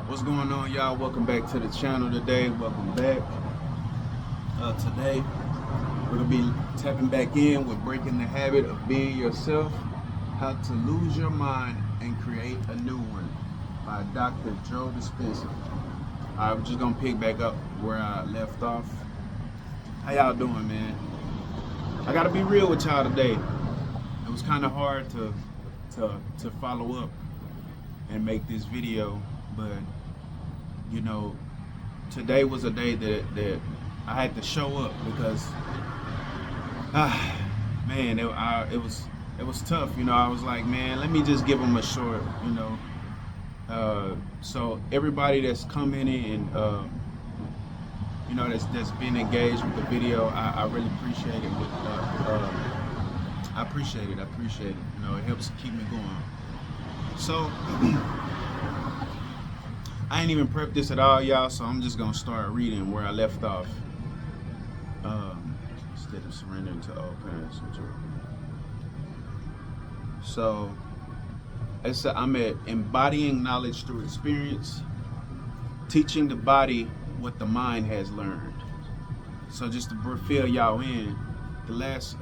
What's going on, y'all? Welcome back to the channel today. Welcome back. Today, we're going to be tapping back in with breaking the habit of being yourself, how to lose your mind and create a new one by Dr. Joe Dispenza. I'm just going to pick back up where I left off. How y'all doing, man? I got to be real with y'all today. It was kind of hard to follow up and make this video, but you know, today was a day that I had to show up because man, it was tough. You know, I was like, man, let me just give them a short, you know. So everybody that's coming in and you know, that's been engaged with the video, I really appreciate it. I appreciate it. You know, it helps keep me going. So I ain't even prepped this at all, y'all, so I'm just gonna start reading where I left off. Instead of surrendering to all parents. So I'm at embodying knowledge through experience, teaching the body what the mind has learned. So just to fill y'all in, the last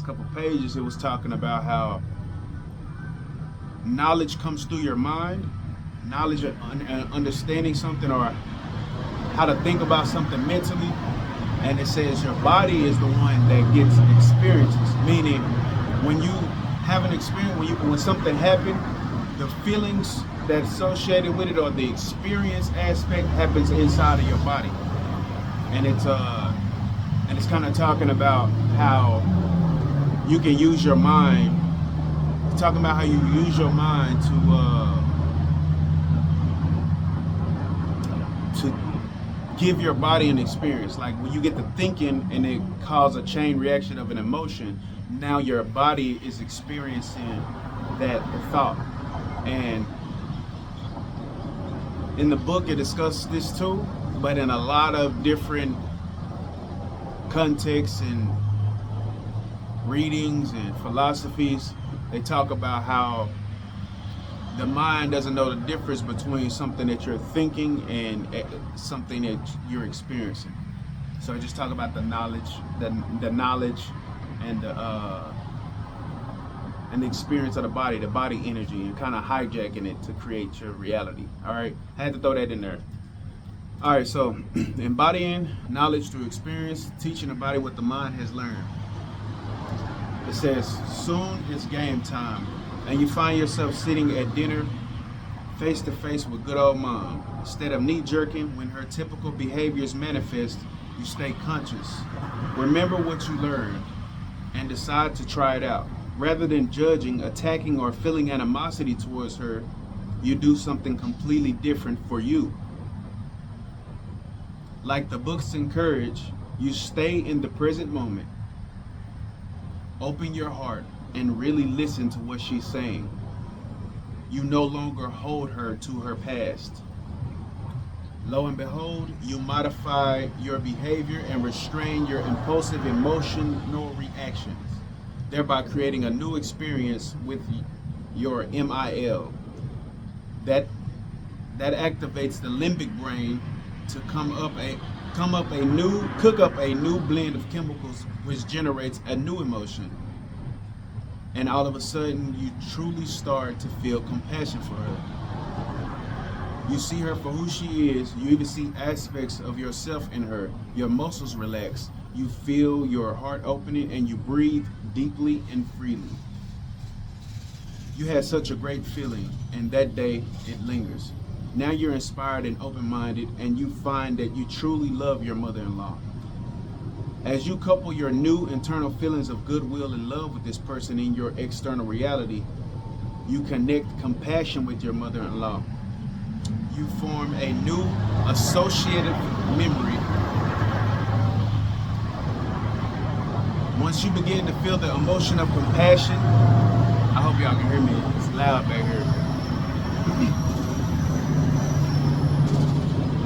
couple pages, it was talking about how knowledge comes through your mind, knowledge of understanding something or how to think about something mentally, and it says your body is the one that gets experiences, meaning when you have an experience, when something happened, the feelings that's associated with it or the experience aspect happens inside of your body. And it's kind of talking about how you can use your mind. It's talking about how you use your mind to give your body an experience. Like when you get to thinking and it causes a chain reaction of an emotion, now your body is experiencing that thought. And in the book it discusses this too, but in a lot of different contexts and readings and philosophies, they talk about how the mind doesn't know the difference between something that you're thinking and something that you're experiencing. So I just talk about the knowledge and the experience of the body energy, and kind of hijacking it to create your reality. All right, I had to throw that in there. All right, so embodying knowledge through experience, teaching the body what the mind has learned. It says, soon it's game time, and you find yourself sitting at dinner face to face with good old mom. Instead of knee-jerking when her typical behaviors manifest, you stay conscious. Remember what you learned and decide to try it out. Rather than judging, attacking, or feeling animosity towards her, you do something completely different for you. Like the books encourage, you stay in the present moment. Open your heart and really listen to what she's saying. You no longer hold her to her past. Lo and behold, you modify your behavior and restrain your impulsive emotional reactions, thereby creating a new experience with your MIL. That activates the limbic brain to cook up a new blend of chemicals, which generates a new emotion. And all of a sudden, you truly start to feel compassion for her. You see her for who she is. You even see aspects of yourself in her. Your muscles relax. You feel your heart opening and you breathe deeply and freely. You had such a great feeling, and that day it lingers. Now you're inspired and open-minded, and you find that you truly love your mother-in-law. As you couple your new internal feelings of goodwill and love with this person in your external reality, you connect compassion with your mother-in-law. You form a new associative memory. Once you begin to feel the emotion of compassion, I hope y'all can hear me, it's loud back here.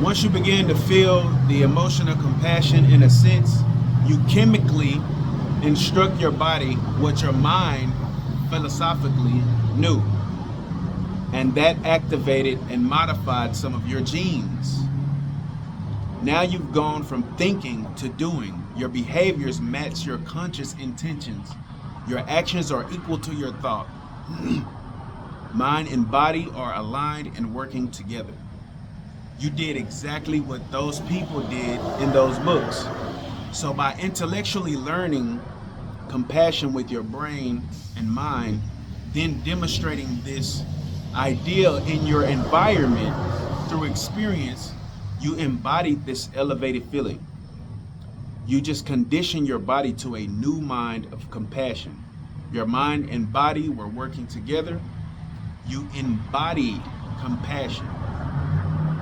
Once you begin to feel the emotion of compassion, in a sense, you chemically instruct your body what your mind philosophically knew. and that activated and modified some of your genes. Now you've gone from thinking to doing. Your behaviors match your conscious intentions. Your actions are equal to your thought. Mind and body are aligned and working together. You did exactly what those people did in those books. So by intellectually learning compassion with your brain and mind, then demonstrating this idea in your environment through experience, you embodied this elevated feeling. You just condition your body to a new mind of compassion. Your mind and body were working together. You embodied compassion.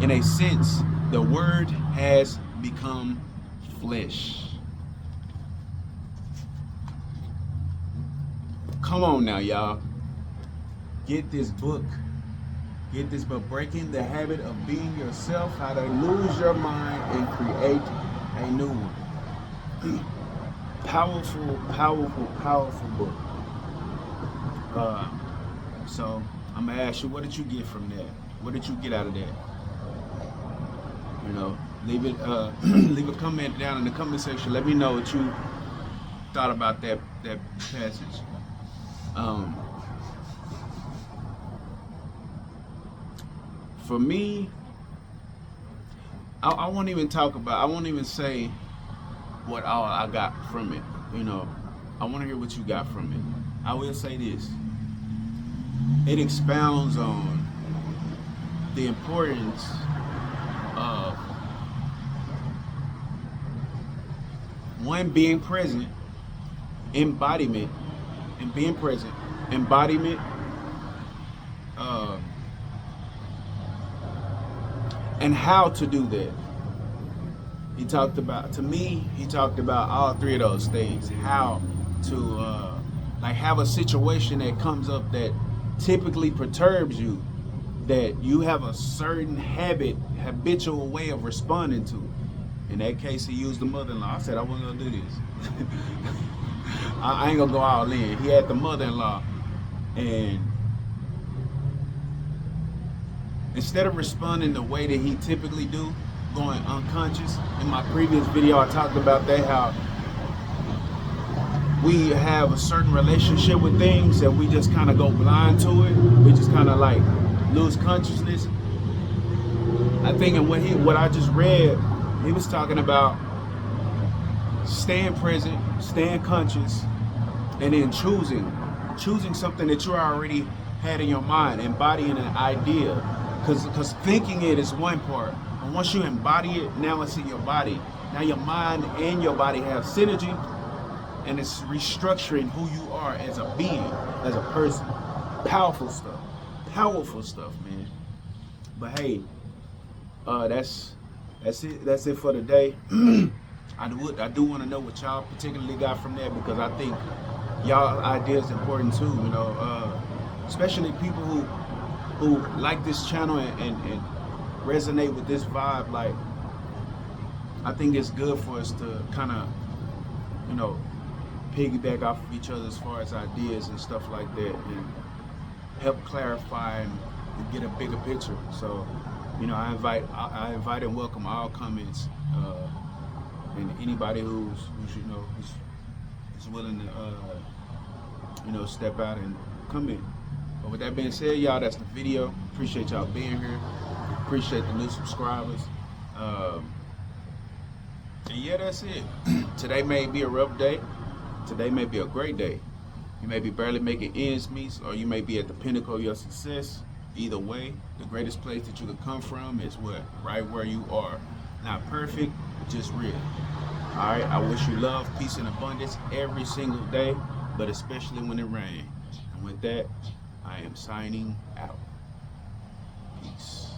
In a sense, the word has become flesh. Come on now, y'all. Get this book. Get this book, Breaking the Habit of Being Yourself, How to Lose Your Mind and Create a New One. Powerful, powerful, powerful book. So I'm gonna ask you, what did you get from that? What did you get out of that? You know, leave it. Leave a comment down in the comment section. Let me know what you thought about that passage. For me, I won't even talk about. I won't even say what all I got from it. You know, I want to hear what you got from it. I will say this. It expounds on the importance of one, being present, embodiment, and being present, embodiment, and how to do that. He talked about, to me, he talked about all three of those things. How to like have a situation that comes up that typically perturbs you, that you have a certain habitual way of responding to. In that case, he used the mother-in-law. I said I wasn't gonna do this. I ain't gonna go all in. He had the mother-in-law, and instead of responding the way that he typically do, going unconscious. In my previous video, I talked about that, how we have a certain relationship with things and we just kind of go blind to it. We just kind of like lose consciousness. I think in what I just read, he was talking about staying present, staying conscious, and then choosing something that you already had in your mind, embodying an idea. Because thinking it is one part, and once you embody it, now it's in your body. Now your mind and your body have synergy, and it's restructuring who you are as a being, as a person. Powerful stuff, man. But hey, that's it for today. I do want to know what y'all particularly got from that, because I think y'all idea is important too. You know, especially people who like this channel and resonate with this vibe. Like, I think it's good for us to kind of, you know, piggyback off of each other as far as ideas and stuff like that, and help clarify and get a bigger picture. So, you know, I invite and welcome all comments, and anybody who's willing to step out and comment. But with that being said, y'all, that's the video. Appreciate y'all being here. Appreciate the new subscribers. And yeah, that's it. Today may be a rough day. Today may be a great day. You may be barely making ends meet, or you may be at the pinnacle of your success. Either way, the greatest place that you could come from is what? Right where you are. Not perfect, just real. All right, I wish you love, peace, and abundance every single day, but especially when it rains. And with that, I am signing out. Peace.